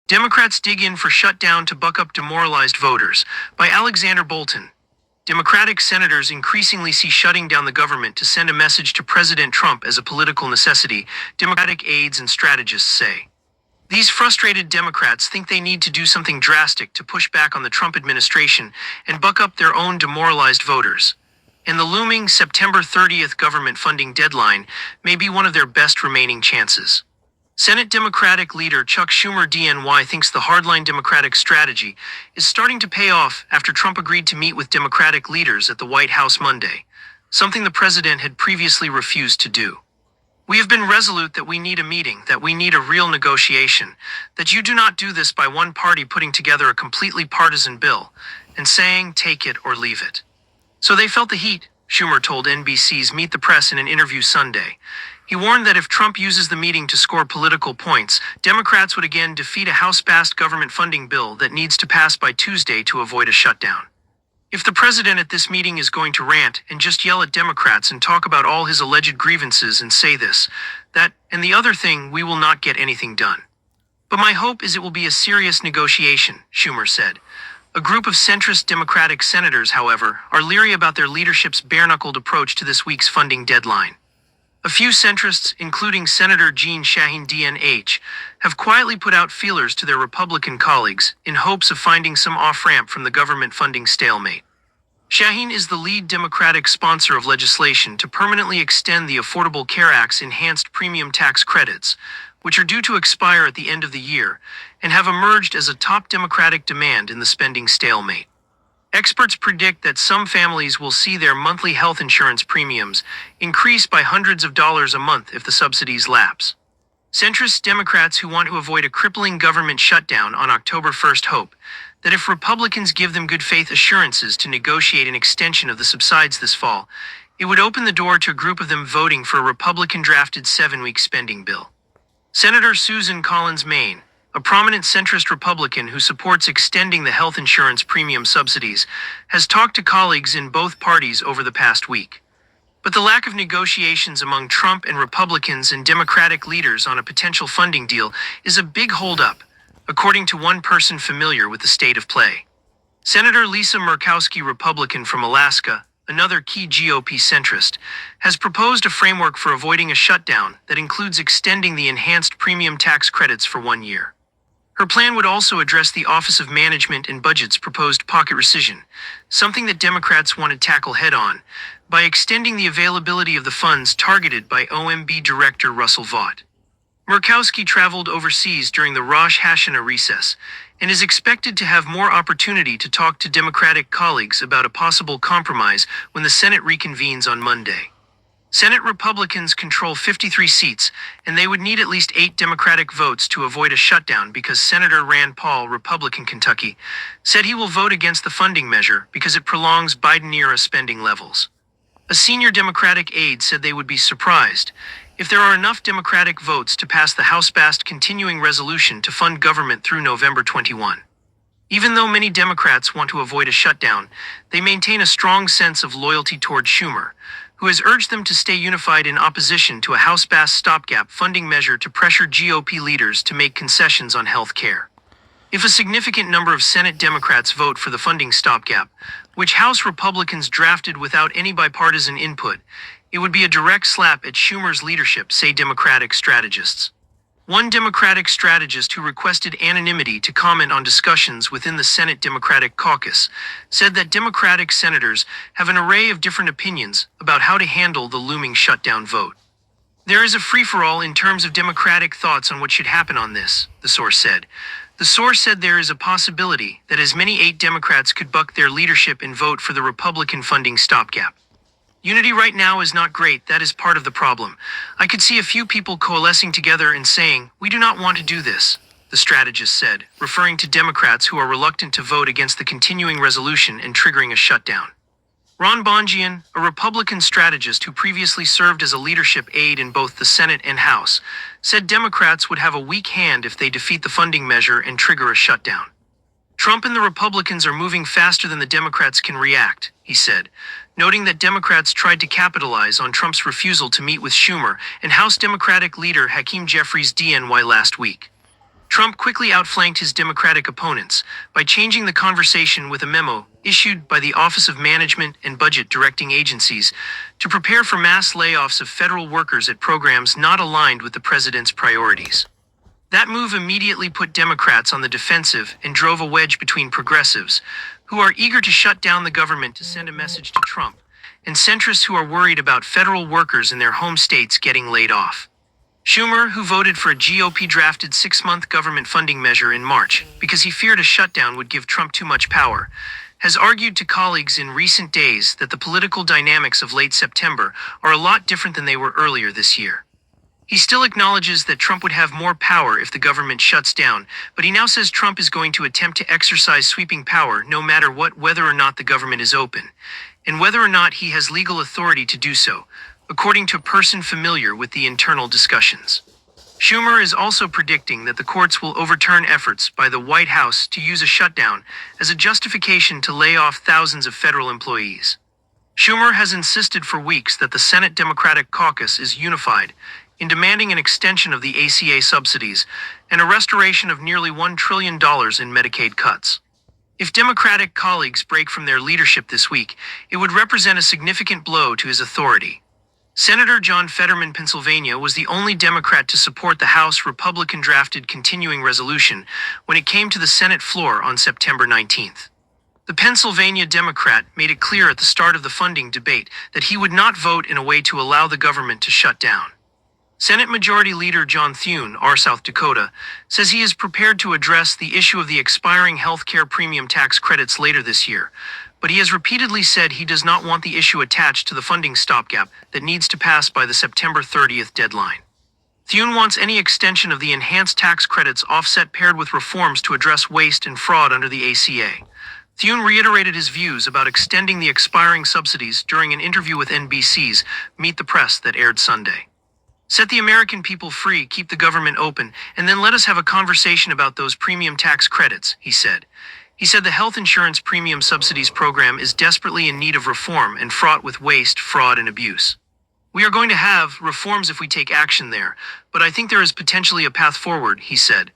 Democrats dig in for shutdown to buck up demoralized voters, by Alexander Bolton. Democratic senators increasingly see shutting down the government to send a message to President Trump as a political necessity, Democratic aides and strategists say. These frustrated Democrats think they need to do something drastic to push back on the Trump administration and buck up their own demoralized voters. And the looming September 30th government funding deadline may be one of their best remaining chances. Senate Democratic leader Chuck Schumer DNY thinks the hardline Democratic strategy is starting to pay off after Trump agreed to meet with Democratic leaders at the White House Monday, something the president had previously refused to do. We have been resolute that we need a meeting, that we need a real negotiation, that you do not do this by one party putting together a completely partisan bill and saying, take it or leave it. So they felt the heat, Schumer told NBC's Meet the Press in an interview Sunday. He warned that if Trump uses the meeting to score political points, Democrats would again defeat a House-passed government funding bill that needs to pass by Tuesday to avoid a shutdown. If the president at this meeting is going to rant and just yell at Democrats and talk about all his alleged grievances and say this, that, and the other thing, we will not get anything done. But my hope is it will be a serious negotiation, Schumer said. A group of centrist Democratic senators, however, are leery about their leadership's bare-knuckled approach to this week's funding deadline. A few centrists, including Senator Jeanne Shaheen DNH, have quietly put out feelers to their Republican colleagues in hopes of finding some off-ramp from the government funding stalemate. Shaheen is the lead Democratic sponsor of legislation to permanently extend the Affordable Care Act's enhanced premium tax credits, which are due to expire at the end of the year, and have emerged as a top Democratic demand in the spending stalemate. Experts predict that some families will see their monthly health insurance premiums increase by hundreds of dollars a month if the subsidies lapse. Centrist Democrats who want to avoid a crippling government shutdown on October 1st hope that if Republicans give them good faith assurances to negotiate an extension of the subsides this fall, it would open the door to a group of them voting for a Republican-drafted 7-week spending bill. Senator Susan Collins Maine, a prominent centrist Republican who supports extending the health insurance premium subsidies, has talked to colleagues in both parties over the past week. But the lack of negotiations among Trump and Republicans and Democratic leaders on a potential funding deal is a big holdup, according to one person familiar with the state of play. Senator Lisa Murkowski, Republican from Alaska, another key GOP centrist, has proposed a framework for avoiding a shutdown that includes extending the enhanced premium tax credits for 1 year. Her plan would also address the Office of Management and Budget's proposed pocket rescission, something that Democrats want to tackle head-on, by extending the availability of the funds targeted by OMB Director Russell Vought. Murkowski traveled overseas during the Rosh Hashanah recess and is expected to have more opportunity to talk to Democratic colleagues about a possible compromise when the Senate reconvenes on Monday. Senate Republicans control 53 seats, and they would need at least 8 Democratic votes to avoid a shutdown because Senator Rand Paul, Republican Kentucky, said he will vote against the funding measure because it prolongs Biden-era spending levels. A senior Democratic aide said they would be surprised if there are enough Democratic votes to pass the House-passed continuing resolution to fund government through November 21. Even though many Democrats want to avoid a shutdown, they maintain a strong sense of loyalty toward Schumer, who has urged them to stay unified in opposition to a House-passed stopgap funding measure to pressure GOP leaders to make concessions on health care. If a significant number of Senate Democrats vote for the funding stopgap, which House Republicans drafted without any bipartisan input, it would be a direct slap at Schumer's leadership, say Democratic strategists. One Democratic strategist who requested anonymity to comment on discussions within the Senate Democratic Caucus said that Democratic senators have an array of different opinions about how to handle the looming shutdown vote. There is a free-for-all in terms of Democratic thoughts on what should happen on this, the source said. The source said there is a possibility that as many 8 Democrats could buck their leadership and vote for the Republican funding stopgap. Unity right now is not great, that is part of the problem. I could see a few people coalescing together and saying, we do not want to do this, the strategist said, referring to Democrats who are reluctant to vote against the continuing resolution and triggering a shutdown. Ron Bongian, a Republican strategist who previously served as a leadership aide in both the Senate and House, said Democrats would have a weak hand if they defeat the funding measure and trigger a shutdown. Trump and the Republicans are moving faster than the Democrats can react, he said, noting that Democrats tried to capitalize on Trump's refusal to meet with Schumer and House Democratic leader Hakeem Jeffries DNY last week. Trump quickly outflanked his Democratic opponents by changing the conversation with a memo issued by the Office of Management and Budget Directing Agencies to prepare for mass layoffs of federal workers at programs not aligned with the president's priorities. That move immediately put Democrats on the defensive and drove a wedge between progressives, who are eager to shut down the government to send a message to Trump, and centrists who are worried about federal workers in their home states getting laid off. Schumer, who voted for a GOP-drafted 6-month government funding measure in March because he feared a shutdown would give Trump too much power, has argued to colleagues in recent days that the political dynamics of late September are a lot different than they were earlier this year. He still acknowledges that Trump would have more power if the government shuts down, but he now says Trump is going to attempt to exercise sweeping power no matter what, whether or not the government is open, and whether or not he has legal authority to do so, according to a person familiar with the internal discussions. Schumer is also predicting that the courts will overturn efforts by the White House to use a shutdown as a justification to lay off thousands of federal employees. Schumer has insisted for weeks that the Senate Democratic Caucus is unified in demanding an extension of the ACA subsidies and a restoration of nearly $1 trillion in Medicaid cuts. If Democratic colleagues break from their leadership this week, it would represent a significant blow to his authority. Senator John Fetterman, Pennsylvania, was the only Democrat to support the House Republican-drafted continuing resolution when it came to the Senate floor on September 19th. The Pennsylvania Democrat made it clear at the start of the funding debate that he would not vote in a way to allow the government to shut down. Senate Majority Leader John Thune, R. South Dakota, says he is prepared to address the issue of the expiring health care premium tax credits later this year, but he has repeatedly said he does not want the issue attached to the funding stopgap that needs to pass by the September 30th deadline. Thune wants any extension of the enhanced tax credits offset paired with reforms to address waste and fraud under the ACA. Thune reiterated his views about extending the expiring subsidies during an interview with NBC's Meet the Press that aired Sunday. Set the American people free, keep the government open, and then let us have a conversation about those premium tax credits, he said. He said the health insurance premium subsidies program is desperately in need of reform and fraught with waste, fraud, and abuse. We are going to have reforms if we take action there, but I think there is potentially a path forward, he said.